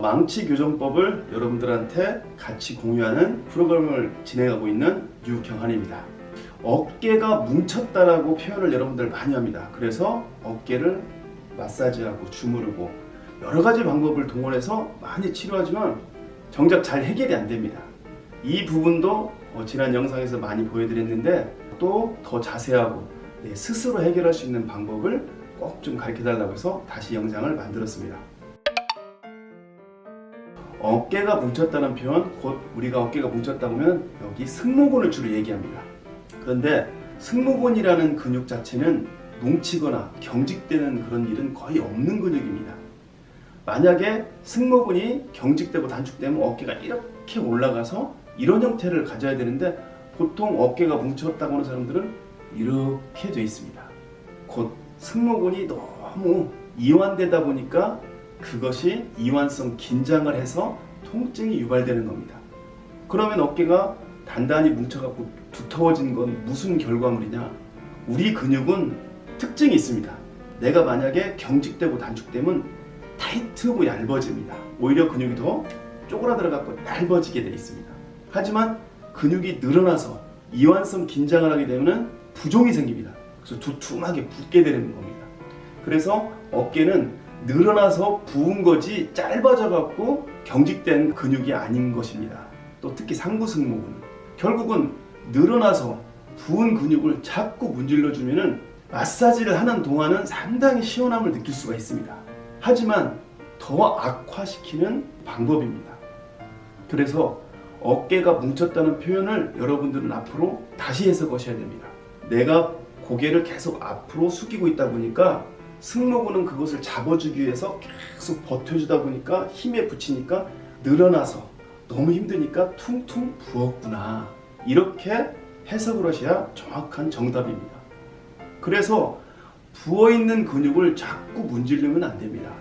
망치 교정법을 여러분들한테 같이 공유하는 프로그램을 진행하고 있는 유경환입니다. 어깨가 뭉쳤다라고 표현을 여러분들 많이 합니다. 그래서 어깨를 마사지하고 주무르고 여러 가지 방법을 동원해서 많이 치료하지만 정작 잘 해결이 안 됩니다. 이 부분도 지난 영상에서 많이 보여드렸는데 또 더 자세하고 스스로 해결할 수 있는 방법을 꼭 좀 가르쳐 달라고 해서 다시 영상을 만들었습니다. 어깨가 뭉쳤다는 표현, 곧 우리가 어깨가 뭉쳤다 보면 여기 승모근을 주로 얘기합니다. 그런데 승모근이라는 근육 자체는 뭉치거나 경직되는 그런 일은 거의 없는 근육입니다. 만약에 승모근이 경직되고 단축되면 어깨가 이렇게 올라가서 이런 형태를 가져야 되는데 보통 어깨가 뭉쳤다고 하는 사람들은 이렇게 되어 있습니다. 곧 승모근이 너무 이완되다 보니까 그것이 이완성 긴장을 해서 통증이 유발되는 겁니다. 그러면 어깨가 단단히 뭉쳐갖고 두터워진 건 무슨 결과물이냐? 우리 근육은 특징이 있습니다. 내가 만약에 경직되고 단축되면 타이트하고 얇아집니다. 오히려 근육이 더 쪼그라들어갖고 얇아지게 되어 있습니다. 하지만 근육이 늘어나서 이완성 긴장을 하게 되면 부종이 생깁니다. 그래서 두툼하게 붓게 되는 겁니다. 그래서 어깨는 늘어나서 부은 거지 짧아져 갖고 경직된 근육이 아닌 것입니다. 또 특히 상부승모근은 결국은 늘어나서 부은 근육을 자꾸 문질러 주면은 마사지를 하는 동안은 상당히 시원함을 느낄 수가 있습니다. 하지만 더 악화시키는 방법입니다. 그래서 어깨가 뭉쳤다는 표현을 여러분들은 앞으로 다시 해석하셔야 됩니다. 내가 고개를 계속 앞으로 숙이고 있다 보니까 승모근은 그것을 잡아주기 위해서 계속 버텨주다 보니까 힘에 붙이니까 늘어나서 너무 힘드니까 퉁퉁 부었구나. 이렇게 해석을 하셔야 정확한 정답입니다. 그래서 부어있는 근육을 자꾸 문지르면 안 됩니다.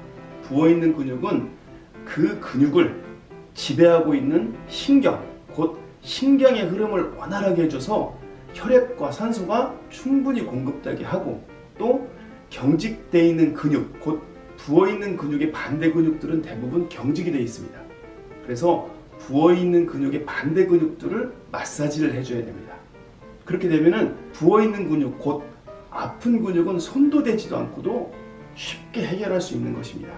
부어있는 근육은 그 근육을 지배하고 있는 신경, 곧 신경의 흐름을 원활하게 해줘서 혈액과 산소가 충분히 공급되게 하고 또 경직되어 있는 근육, 곧 부어있는 근육의 반대 근육들은 대부분 경직이 되어 있습니다. 그래서 부어있는 근육의 반대 근육들을 마사지를 해줘야 됩니다. 그렇게 되면 부어있는 근육, 곧 아픈 근육은 손도 대지도 않고도 쉽게 해결할 수 있는 것입니다.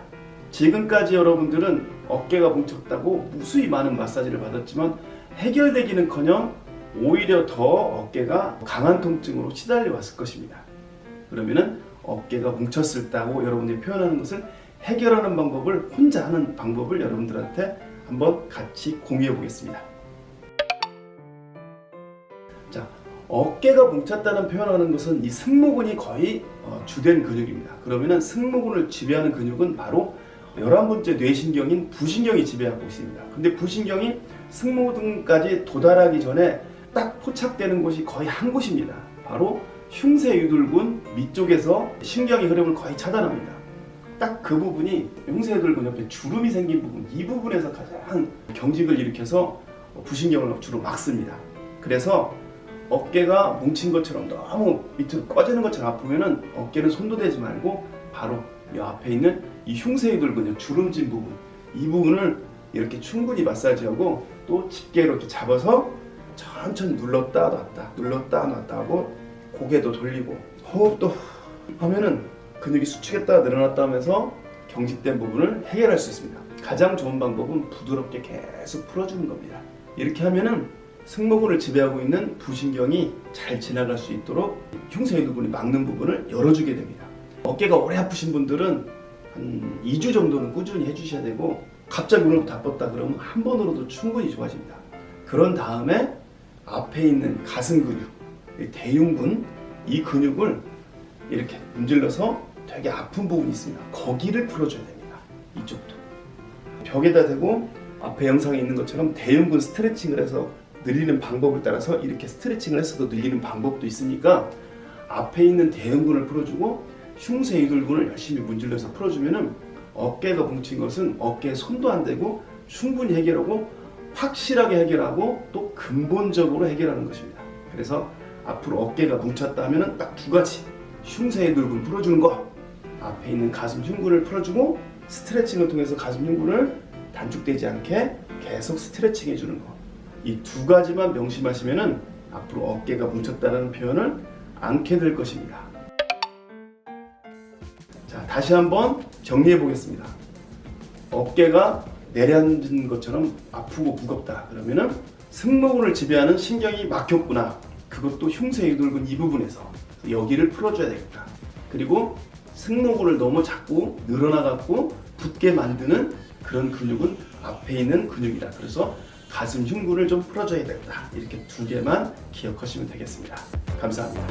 지금까지 여러분들은 어깨가 뭉쳤다고 무수히 많은 마사지를 받았지만 해결되기는커녕 오히려 더 어깨가 강한 통증으로 시달려 왔을 것입니다. 그러면은 어깨가 뭉쳤을 때하고 여러분들이 표현하는 것을 해결하는 방법을 혼자 하는 방법을 여러분들한테 한번 같이 공유해 보겠습니다. 자, 어깨가 뭉쳤다는 표현하는 것은 이 승모근이 거의 주된 근육입니다. 그러면은 승모근을 지배하는 근육은 바로 11번째 뇌신경인 부신경이 지배하고 있습니다. 근데 부신경이 승모근까지 도달하기 전에 딱 포착되는 곳이 거의 한 곳입니다. 바로 흉쇄유돌근 밑쪽에서 신경의 흐름을 거의 차단합니다. 딱 그 부분이 흉쇄유돌근 옆에 주름이 생긴 부분, 이 부분에서 가장 경직을 일으켜서 부신경을 주로 막습니다. 그래서 어깨가 뭉친 것처럼 너무 밑으로 꺼지는 것처럼 아프면은 어깨는 손도 대지 말고 바로 이 앞에 있는 이 흉쇄유돌근 주름진 부분, 이 부분을 이렇게 충분히 마사지하고 또 집게로 이렇게 잡아서 천천히 눌렀다 놨다 눌렀다 놨다 하고 고개도 돌리고 호흡도 하면은 근육이 수축했다가 늘어났다 하면서 경직된 부분을 해결할 수 있습니다. 가장 좋은 방법은 부드럽게 계속 풀어주는 겁니다. 이렇게 하면은 승모근을 지배하고 있는 부신경이 잘 지나갈 수 있도록 흉쇄유돌근이 막는 부분을 열어주게 됩니다. 어깨가 오래 아프신 분들은 한 2주 정도는 꾸준히 해주셔야 되고 갑자기 오늘부터 아팠다 그러면 한 번으로도 충분히 좋아집니다. 그런 다음에 앞에 있는 가슴 근육, 대흉근, 이 근육을 이렇게 문질러서 되게 아픈 부분이 있습니다. 거기를 풀어줘야 됩니다. 이쪽도 벽에다 대고 앞에 영상에 있는 것처럼 대흉근 스트레칭을 해서 늘리는 방법을 따라서 이렇게 스트레칭을 해서도 늘리는 방법도 있으니까 앞에 있는 대흉근을 풀어주고 흉쇄유돌근을 열심히 문질러서 풀어주면은 어깨가 뭉친 것은 어깨에 손도 안 대고 충분히 해결하고 확실하게 해결하고 또 근본적으로 해결하는 것입니다. 그래서 앞으로 어깨가 뭉쳤다 하면은 딱 두 가지, 흉쇄유돌근 풀어주는 거, 앞에 있는 가슴 흉근을 풀어주고 스트레칭을 통해서 가슴 흉근을 단축되지 않게 계속 스트레칭 해주는 거. 이 두 가지만 명심하시면은 앞으로 어깨가 뭉쳤다는 표현을 않게 될 것입니다. 자, 다시 한번 정리해 보겠습니다. 어깨가 내려앉은 것처럼 아프고 무겁다. 그러면은 승모근을 지배하는 신경이 막혔구나. 그것도 흉쇄유돌근 이 부분에서 여기를 풀어줘야 되겠다. 그리고 승모근을 너무 자꾸 늘어나갖고 붙게 만드는 그런 근육은 앞에 있는 근육이다. 그래서 가슴 흉근을 좀 풀어줘야 된다. 이렇게 두 개만 기억하시면 되겠습니다. 감사합니다.